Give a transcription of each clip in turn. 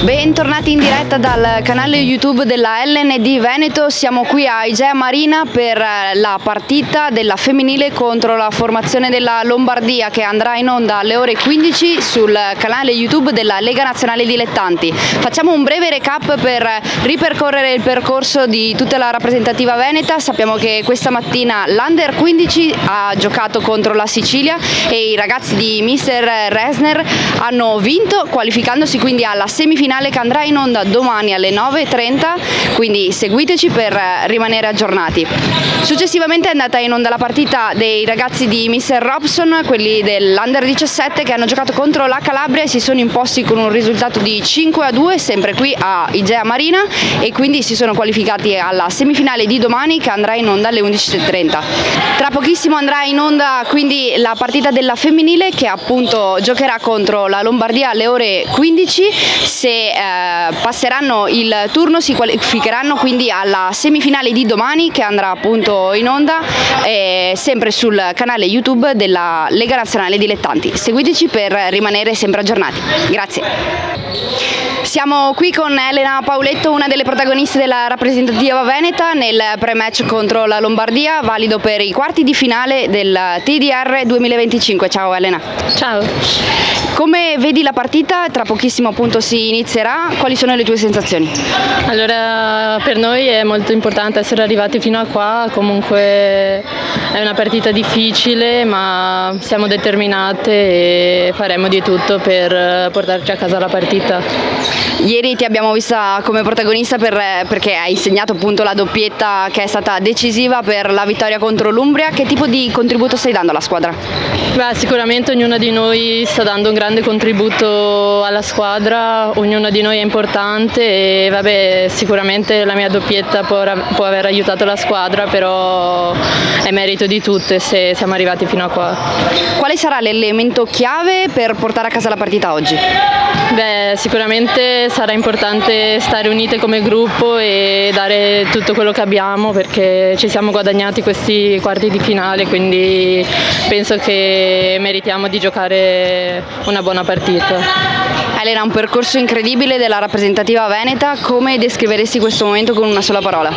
Bentornati in diretta dal canale YouTube della LND Veneto, siamo qui a Igea Marina per la partita della femminile contro la formazione della Lombardia che andrà in onda alle ore 15 sul canale YouTube della Lega Nazionale Dilettanti. Facciamo un breve recap per ripercorrere il percorso di tutta la rappresentativa veneta. Sappiamo che questa mattina l'Under 15 ha giocato contro la Sicilia e i ragazzi di Mister Resner hanno vinto, qualificandosi quindi alla semifinale che andrà in onda domani alle 9:30, quindi seguiteci per rimanere aggiornati. Successivamente è andata in onda la partita dei ragazzi di Mister Robson, quelli dell'Under 17 che hanno giocato contro la Calabria e si sono imposti con un risultato di 5-2 sempre qui a Igea Marina e quindi si sono qualificati alla semifinale di domani che andrà in onda alle 11:30. Tra pochissimo andrà in onda quindi la partita della femminile che appunto giocherà contro la Lombardia alle ore 15. Se passeranno il turno si qualificheranno quindi alla semifinale di domani che andrà appunto in onda sempre sul canale YouTube della Lega Nazionale Dilettanti. Seguiteci per rimanere sempre aggiornati. Grazie. Siamo qui con Elena Pauletto, una delle protagoniste della rappresentativa veneta nel pre-match contro la Lombardia, valido per i quarti di finale del TDR 2025. Ciao Elena. Ciao. Come vedi la partita? Tra pochissimo appunto si inizierà, quali sono le tue sensazioni? Allora, per noi è molto importante essere arrivati fino a qua, comunque è una partita difficile ma siamo determinate e faremo di tutto per portarci a casa la partita. Ieri ti abbiamo vista come protagonista perché hai segnato appunto la doppietta che è stata decisiva per la vittoria contro l'Umbria. Che tipo di contributo stai dando alla squadra? Beh, sicuramente ognuno di noi sta dando un grande contributo alla squadra, ognuno di noi è importante e sicuramente la mia doppietta può aver aiutato la squadra, però è merito di tutte se siamo arrivati fino a qua. Quale sarà l'elemento chiave per portare a casa la partita oggi? Beh, sicuramente sarà importante stare unite come gruppo e dare tutto quello che abbiamo perché ci siamo guadagnati questi quarti di finale, quindi penso che meritiamo di giocare una buona partita. Elena, un percorso incredibile della rappresentativa veneta, come descriveresti questo momento con una sola parola?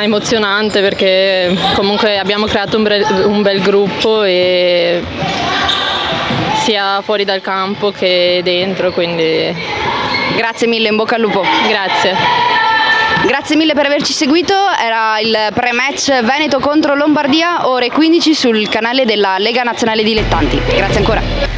Emozionante perché comunque abbiamo creato un bel gruppo e sia fuori dal campo che dentro, quindi grazie mille, in bocca al lupo. Grazie. Grazie mille per averci seguito, era il pre-match Veneto contro Lombardia, ore 15 sul canale della Lega Nazionale Dilettanti. Grazie ancora.